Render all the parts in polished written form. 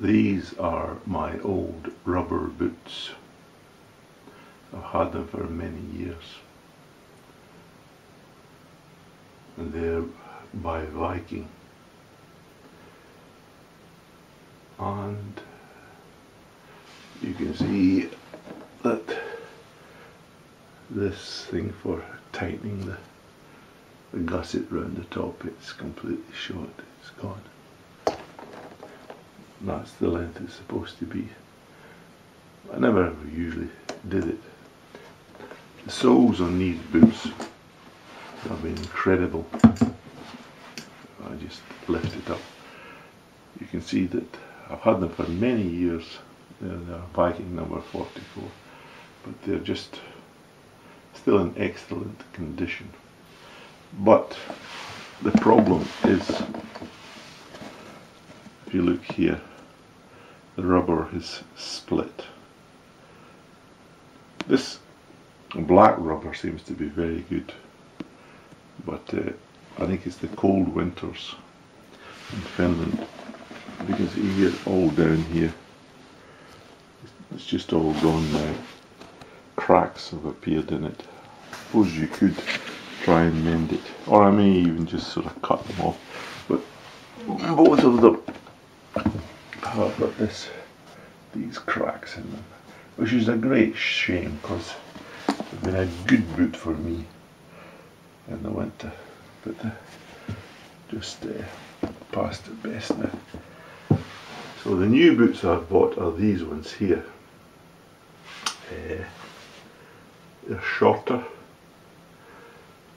These are my old rubber boots. I've had them for many years. And they're by Viking. And you can see that this thing for tightening the gusset round the top, it's completely short, it's gone. That's the length it's supposed to be. I never ever usually did it. The soles on these boots have been incredible. I just lift it up. You can see that I've had them for many years. They're Viking number 44, but they're just still in excellent condition. But the problem is, if you look here, the rubber is split. This black rubber seems to be very good, but I think it's the cold winters in Finland. You can see here, all down here, it's just all gone now. Cracks have appeared in it. I suppose you could try and mend it, or I may even just sort of cut them off, but both of them have got these cracks in them, which is a great shame because they've been a good boot for me in the winter, but just past the best now. So the new boots I've bought are these ones here. They're shorter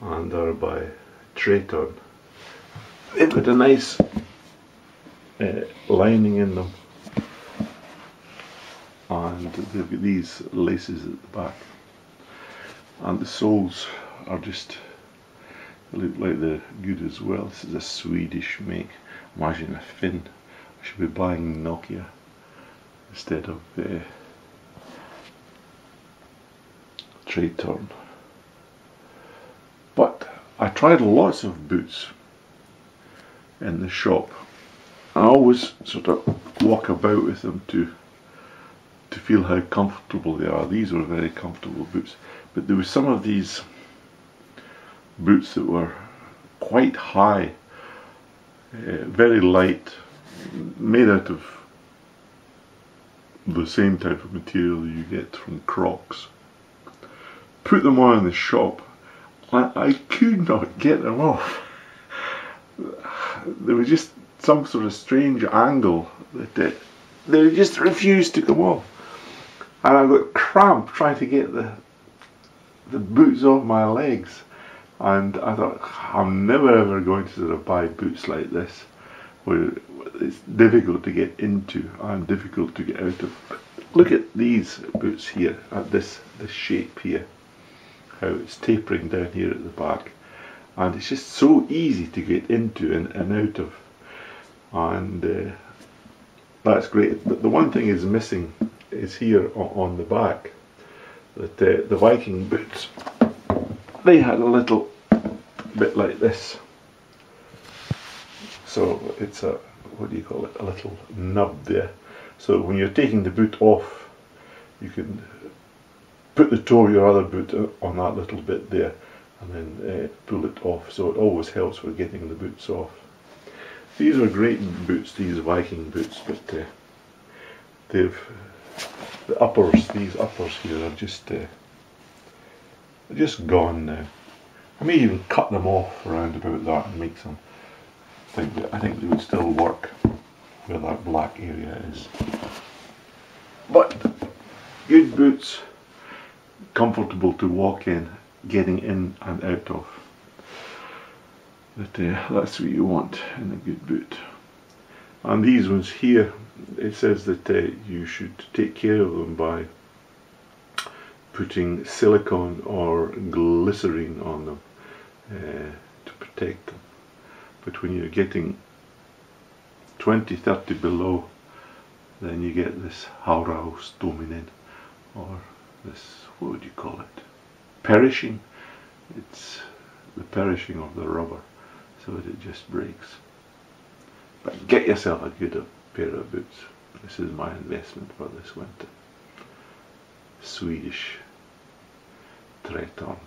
and they're by Trayturn. They've got a nice lining in them, and they've got these laces at the back, and the soles are just, they look like they're good as well. This is a Swedish make. Imagine a Finn. I should be buying Nokia instead of Trayturn. But I tried lots of boots in the shop. I always sort of walk about with them to feel how comfortable they are. These were very comfortable boots, but there were some of these boots that were quite high, very light, made out of the same type of material you get from Crocs. Put them on in the shop, I could not get them off. There was just some sort of strange angle that they just refused to come off, and I got cramp trying to get the boots off my legs. And I thought, I'm never ever going to sort of buy boots like this, where it's difficult to get into and difficult to get out of. But look at these boots here, at this shape here, how it's tapering down here at the back, and it's just so easy to get into and out of, and that's great. But the one thing is missing is here on the back, that the Viking boots, they had a little bit like this. So it's a, what do you call it, a little nub there. So when you're taking the boot off, you can put the toe of your other boot on that little bit there and then pull it off. So it always helps with getting the boots off. These are great boots, these Viking boots, but they've, these uppers here are just gone now. I may even cut them off around about that and make some. I think they would still work where that black area is. But good boots, comfortable to walk in, getting in and out of. But that's what you want in a good boot. And these ones here, it says that you should take care of them by putting silicone or glycerine on them to protect them. But when you're getting 20-30 below, then you get this hauraustuminen, or this, what would you call it, perishing. It's the perishing of the rubber, so that it just breaks. But get yourself a good pair of boots. This is my investment for this winter. Swedish Tretorn.